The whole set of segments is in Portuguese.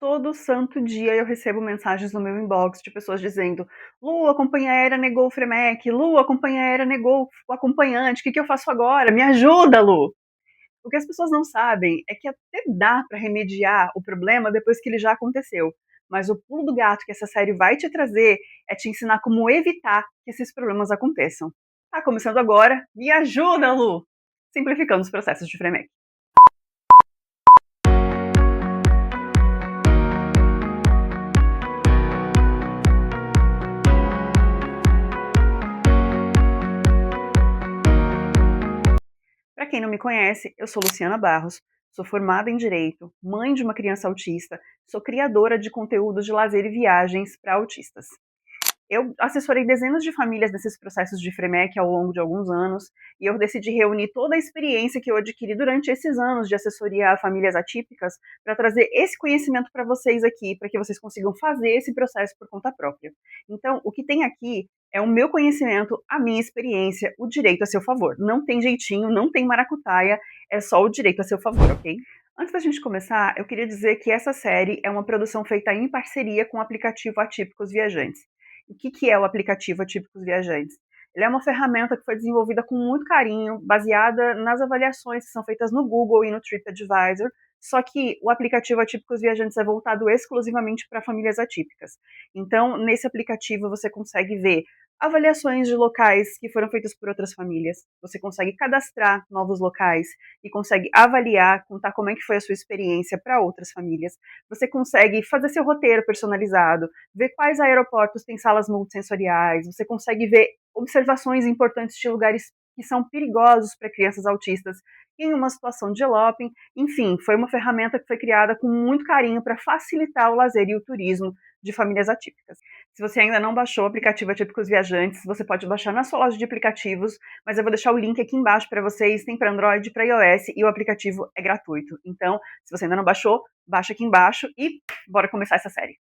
Todo santo dia eu recebo mensagens no meu inbox de pessoas dizendo: Lu, a companhia aérea negou o Fremec, Lu, a companhia aérea negou o acompanhante, o que eu faço agora? Me ajuda, Lu! O que as pessoas não sabem é que até dá para remediar o problema depois que ele já aconteceu. Mas o pulo do gato que essa série vai te trazer é te ensinar como evitar que esses problemas aconteçam. Tá começando agora, me ajuda, Lu! Simplificando os processos de Fremec. Para quem não me conhece, eu sou Luciana Barros, sou formada em Direito, mãe de uma criança autista, sou criadora de conteúdo de lazer e viagens para autistas. Eu assessorei dezenas de famílias nesses processos de Fremec ao longo de alguns anos, e eu decidi reunir toda a experiência que eu adquiri durante esses anos de assessoria a famílias atípicas para trazer esse conhecimento para vocês aqui, para que vocês consigam fazer esse processo por conta própria. Então, o que tem aqui é o meu conhecimento, a minha experiência, o direito a seu favor. Não tem jeitinho, não tem maracutaia, é só o direito a seu favor, ok? Antes da gente começar, eu queria dizer que essa série é uma produção feita em parceria com o aplicativo Atípicos Viajantes. O que é o aplicativo Atípicos Viajantes? Ele é uma ferramenta que foi desenvolvida com muito carinho, baseada nas avaliações que são feitas no Google e no TripAdvisor, só que o aplicativo Atípicos Viajantes é voltado exclusivamente para famílias atípicas. Então, nesse aplicativo você consegue ver avaliações de locais que foram feitas por outras famílias, você consegue cadastrar novos locais e consegue avaliar, contar como é que foi a sua experiência para outras famílias. Você consegue fazer seu roteiro personalizado, ver quais aeroportos têm salas multissensoriais, você consegue ver observações importantes de lugares que são perigosos para crianças autistas em uma situação de eloping. Enfim, foi uma ferramenta que foi criada com muito carinho para facilitar o lazer e o turismo de famílias atípicas. Se você ainda não baixou o aplicativo Atípicos Viajantes, você pode baixar na sua loja de aplicativos, mas eu vou deixar o link aqui embaixo para vocês, tem para Android, para iOS e o aplicativo é gratuito. Então, se você ainda não baixou, baixa aqui embaixo e bora começar essa série.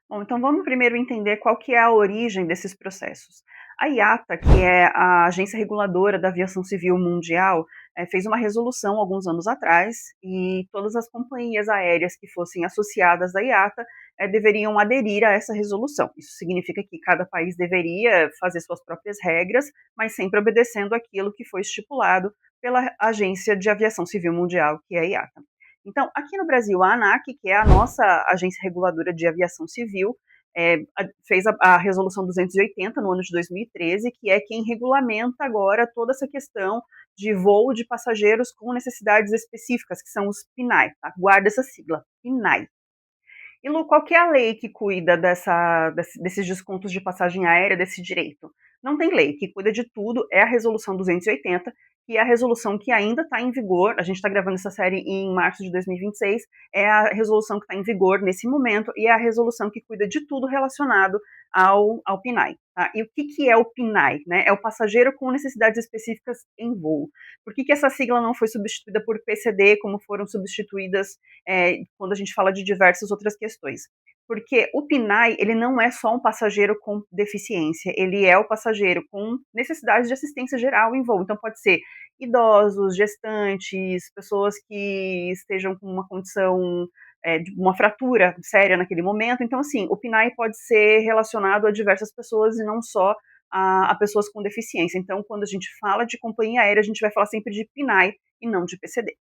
Bom, então vamos primeiro entender qual que é a origem desses processos. A IATA, que é a Agência Reguladora da Aviação Civil Mundial, fez uma resolução alguns anos atrás e todas as companhias aéreas que fossem associadas à IATA deveriam aderir a essa resolução. Isso significa que cada país deveria fazer suas próprias regras, mas sempre obedecendo aquilo que foi estipulado pela Agência de Aviação Civil Mundial, que é a IATA. Então, aqui no Brasil, a ANAC, que é a nossa agência reguladora de aviação civil, fez a resolução 280 no ano de 2013, que é quem regulamenta agora toda essa questão de voo de passageiros com necessidades específicas, que são os PNAE, tá? Guarda essa sigla, PNAE. E, Lu, qual que é a lei que cuida desses descontos de passagem aérea, desse direito? Não tem lei. Que cuida de tudo é a Resolução 280, que é a resolução que ainda está em vigor. A gente está gravando essa série em março de 2026. É a resolução que está em vigor nesse momento e é a resolução que cuida de tudo relacionado ao PNAE. Tá? E o que é o PNAE? Né? É o passageiro com necessidades específicas em voo. Por que essa sigla não foi substituída por PCD, como foram substituídas quando a gente fala de diversas outras questões? Porque o PNAE, ele não é só um passageiro com deficiência, ele é o passageiro com necessidades de assistência geral em voo. Então pode ser idosos, gestantes, pessoas que estejam com uma condição de uma fratura séria naquele momento. Então, assim, o PNAE pode ser relacionado a diversas pessoas e não só a pessoas com deficiência. Então, quando a gente fala de companhia aérea, a gente vai falar sempre de PNAE e não de PCD.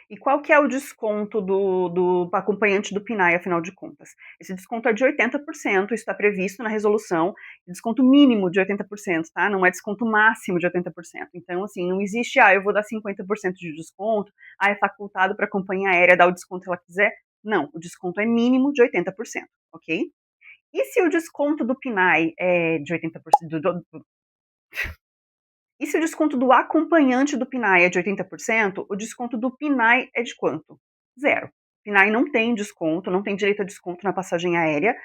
E qual que é o desconto do acompanhante do PNAE, afinal de contas? Esse desconto é de 80%, isso está previsto na resolução, desconto mínimo de 80%, tá? Não é desconto máximo de 80%. Então, assim, não existe, eu vou dar 50% de desconto, é facultado para a companhia aérea dar o desconto que ela quiser. Não, o desconto é mínimo de 80%, ok? E se o desconto do PNAE é de 80%, e se o desconto do acompanhante do PNAE é de 80%, o desconto do PNAE é de quanto? Zero. O PNAE não tem desconto, não tem direito a desconto na passagem aérea,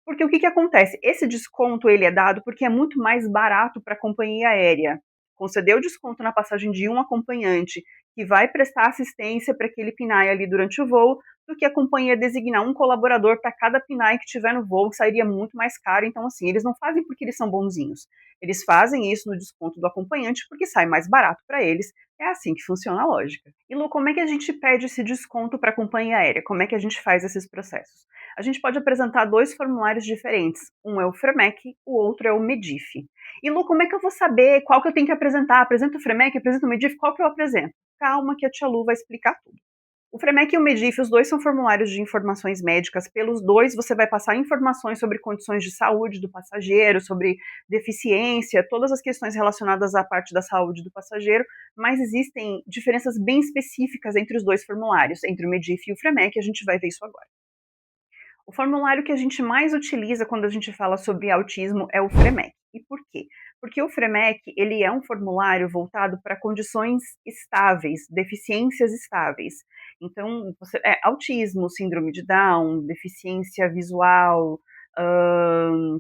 porque o que acontece? Esse desconto ele é dado porque é muito mais barato para a companhia aérea conceder o desconto na passagem de um acompanhante que vai prestar assistência para aquele PNAE ali durante o voo, do que a companhia designar um colaborador para cada PNAE que tiver no voo, que sairia muito mais caro. Então, assim, eles não fazem porque eles são bonzinhos. Eles fazem isso no desconto do acompanhante porque sai mais barato para eles. É assim que funciona a lógica. E Lu, como é que a gente pede esse desconto para a companhia aérea? Como é que a gente faz esses processos? A gente pode apresentar dois formulários diferentes. Um é o FREMEC, o outro é o MEDIF. E Lu, como é que eu vou saber qual que eu tenho que apresentar? Apresento o FREMEC, apresento o MEDIF, qual que eu apresento? Calma que a tia Lu vai explicar tudo. O FREMEC e o MEDIF, os dois são formulários de informações médicas. Pelos dois, você vai passar informações sobre condições de saúde do passageiro, sobre deficiência, todas as questões relacionadas à parte da saúde do passageiro, mas existem diferenças bem específicas entre os dois formulários, entre o MEDIF e o FREMEC, a gente vai ver isso agora. O formulário que a gente mais utiliza quando a gente fala sobre autismo é o FREMEC. E por quê? Porque o FREMEC, ele é um formulário voltado para condições estáveis, deficiências estáveis. Então, autismo, síndrome de Down, deficiência visual,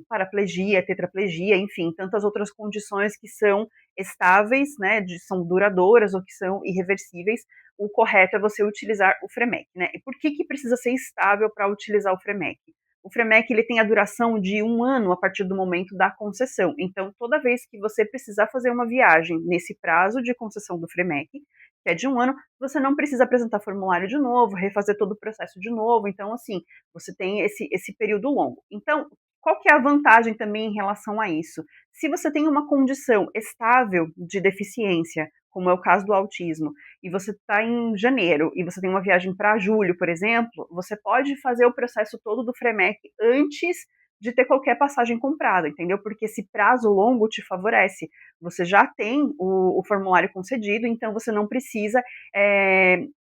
paraplegia, tetraplegia, enfim, tantas outras condições que são estáveis, né, são duradouras ou que são irreversíveis. O correto é você utilizar o FREMEC, né? E por que precisa ser estável para utilizar o FREMEC? O FREMEC ele tem a duração de 1 ano a partir do momento da concessão. Então, toda vez que você precisar fazer uma viagem nesse prazo de concessão do FREMEC, que é de 1 ano, você não precisa apresentar formulário de novo, refazer todo o processo de novo. Então, assim, você tem esse período longo. Então, qual que é a vantagem também em relação a isso? Se você tem uma condição estável de deficiência, como é o caso do autismo, e você está em janeiro e você tem uma viagem para julho, por exemplo, você pode fazer o processo todo do FREMEC antes de ter qualquer passagem comprada, entendeu? Porque esse prazo longo te favorece. Você já tem o formulário concedido, então você não precisa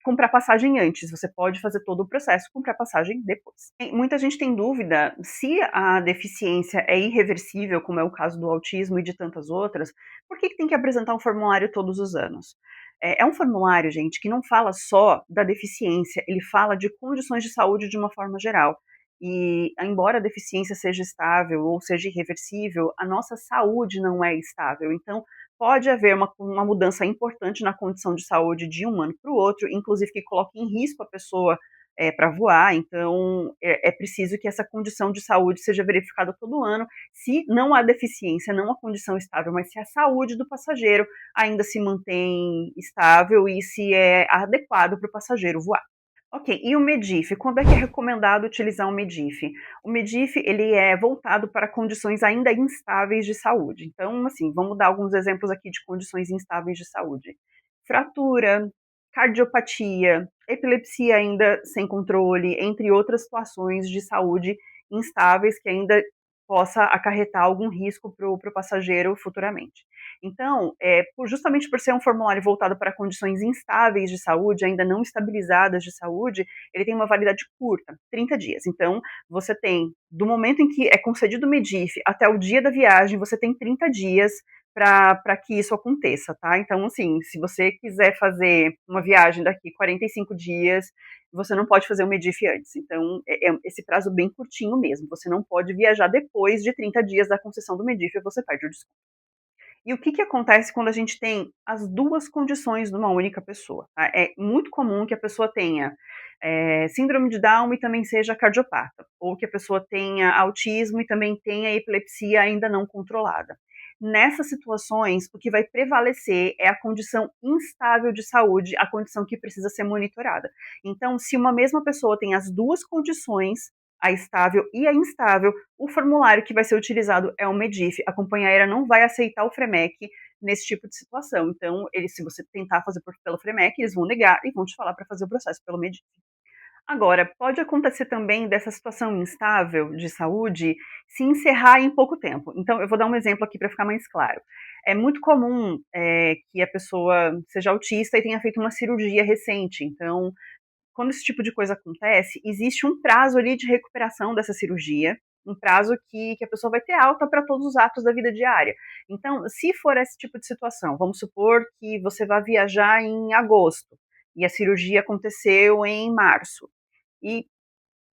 comprar passagem antes. Você pode fazer todo o processo, comprar passagem depois. Muita gente tem dúvida se a deficiência é irreversível, como é o caso do autismo e de tantas outras, por que tem que apresentar um formulário todos os anos? É um formulário, gente, que não fala só da deficiência, ele fala de condições de saúde de uma forma geral. E, embora a deficiência seja estável ou seja irreversível, a nossa saúde não é estável. Então, pode haver uma mudança importante na condição de saúde de um ano para o outro, inclusive que coloque em risco a pessoa para voar. Então, é preciso que essa condição de saúde seja verificada todo ano. Se não há deficiência, não há condição estável, mas se a saúde do passageiro ainda se mantém estável e se é adequado para o passageiro voar. Ok, e o MEDIF? Quando é que é recomendado utilizar o MEDIF? O MEDIF, ele é voltado para condições ainda instáveis de saúde. Então, assim, vamos dar alguns exemplos aqui de condições instáveis de saúde. Fratura, cardiopatia, epilepsia ainda sem controle, entre outras situações de saúde instáveis que ainda possa acarretar algum risco para o passageiro futuramente. Então, justamente por ser um formulário voltado para condições instáveis de saúde, ainda não estabilizadas de saúde, ele tem uma validade curta, 30 dias. Então, você tem, do momento em que é concedido o MEDIF até o dia da viagem, você tem 30 dias para que isso aconteça, tá? Então, assim, se você quiser fazer uma viagem daqui 45 dias, você não pode fazer o MEDIF antes. Então, esse prazo bem curtinho mesmo. Você não pode viajar depois de 30 dias da concessão do MEDIF, você perde o desconto. E o que acontece quando a gente tem as duas condições numa única pessoa? Tá? É muito comum que a pessoa tenha síndrome de Down e também seja cardiopata, ou que a pessoa tenha autismo e também tenha epilepsia ainda não controlada. Nessas situações, o que vai prevalecer é a condição instável de saúde, a condição que precisa ser monitorada. Então, se uma mesma pessoa tem as duas condições, a estável e a instável, o formulário que vai ser utilizado é o MEDIF. A companhia aérea não vai aceitar o FREMEC nesse tipo de situação. Então, se você tentar fazer pelo FREMEC, eles vão negar e vão te falar para fazer o processo pelo MEDIF. Agora, pode acontecer também dessa situação instável de saúde se encerrar em pouco tempo. Então, eu vou dar um exemplo aqui para ficar mais claro. É muito comum que a pessoa seja autista e tenha feito uma cirurgia recente. Então, quando esse tipo de coisa acontece, existe um prazo ali de recuperação dessa cirurgia, um prazo que a pessoa vai ter alta para todos os atos da vida diária. Então, se for esse tipo de situação, vamos supor que você vai viajar em agosto e a cirurgia aconteceu em março. E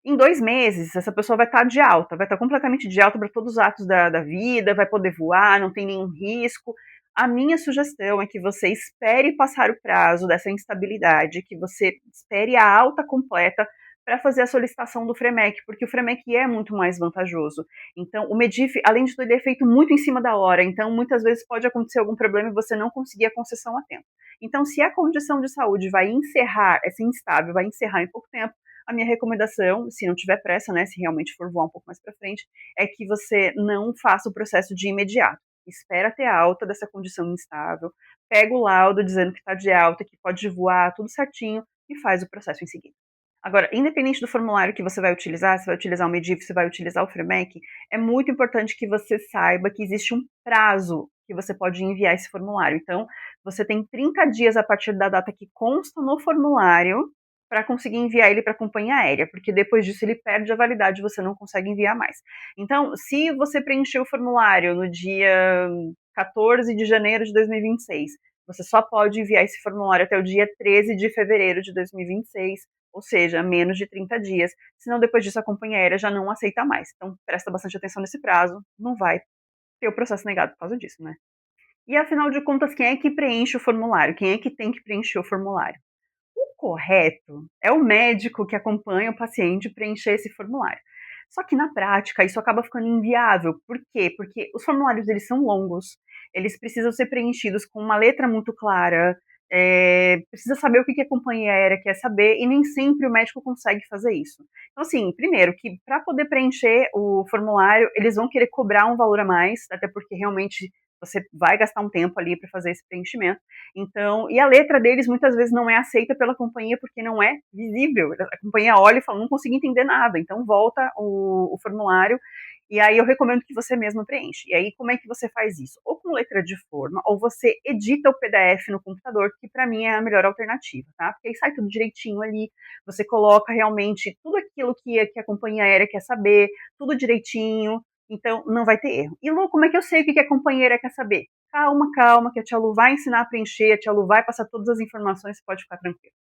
em 2 meses, essa pessoa vai estar de alta, vai estar completamente de alta para todos os atos da vida, vai poder voar, não tem nenhum risco. A minha sugestão é que você espere passar o prazo dessa instabilidade, que você espere a alta completa para fazer a solicitação do FREMEC, porque o FREMEC é muito mais vantajoso. Então, o MEDIF, além de tudo, ele é feito muito em cima da hora, então muitas vezes pode acontecer algum problema e você não conseguir a concessão a tempo. Então, se a condição de saúde vai encerrar, é instável, vai encerrar em pouco tempo, a minha recomendação, se não tiver pressa, né, se realmente for voar um pouco mais para frente, é que você não faça o processo de imediato. Espera ter alta dessa condição instável, pega o laudo dizendo que está de alta, que pode voar, tudo certinho, e faz o processo em seguida. Agora, independente do formulário que você vai utilizar, se vai utilizar o MEDIF, se vai utilizar o FREMEC, é muito importante que você saiba que existe um prazo que você pode enviar esse formulário. Então, você tem 30 dias a partir da data que consta no formulário para conseguir enviar ele para a companhia aérea, porque depois disso ele perde a validade e você não consegue enviar mais. Então, se você preencheu o formulário no dia 14 de janeiro de 2026, você só pode enviar esse formulário até o dia 13 de fevereiro de 2026, ou seja, menos de 30 dias, senão depois disso a companhia aérea já não aceita mais. Então, presta bastante atenção nesse prazo, não vai ter o processo negado por causa disso, né? E afinal de contas, quem é que preenche o formulário? Quem é que tem que preencher o formulário? O correto é o médico que acompanha o paciente preencher esse formulário. Só que na prática isso acaba ficando inviável. Por quê? Porque os formulários eles são longos, eles precisam ser preenchidos com uma letra muito clara, precisa saber o que a companhia aérea quer saber e nem sempre o médico consegue fazer isso. Então, assim, primeiro que para poder preencher o formulário, eles vão querer cobrar um valor a mais, até porque realmente você vai gastar um tempo ali para fazer esse preenchimento. Então, e a letra deles muitas vezes não é aceita pela companhia porque não é visível. A companhia olha e fala, não consegui entender nada, então volta o formulário e aí eu recomendo que você mesmo preenche. E aí como é que você faz isso? Ou com letra de forma, ou você edita o PDF no computador, que para mim é a melhor alternativa, tá? Porque aí sai tudo direitinho ali, você coloca realmente tudo aquilo que a companhia aérea quer saber, tudo direitinho, então não vai ter erro. E Lu, como é que eu sei o que a companheira quer saber? Calma, calma, que a tia Lu vai ensinar a preencher, a tia Lu vai passar todas as informações, você pode ficar tranquilo.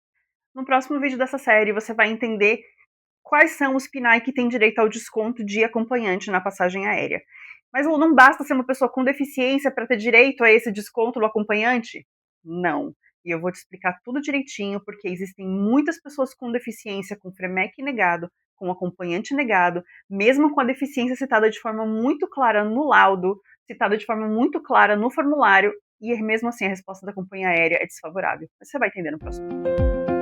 No próximo vídeo dessa série, você vai entender quais são os PNAE que têm direito ao desconto de acompanhante na passagem aérea. Mas Lu, não basta ser uma pessoa com deficiência para ter direito a esse desconto do acompanhante? Não. E eu vou te explicar tudo direitinho, porque existem muitas pessoas com deficiência, com FREMEC negado, com acompanhante negado, mesmo com a deficiência citada de forma muito clara no laudo, citada de forma muito clara no formulário, e mesmo assim a resposta da companhia aérea é desfavorável. Mas você vai entender no próximo vídeo.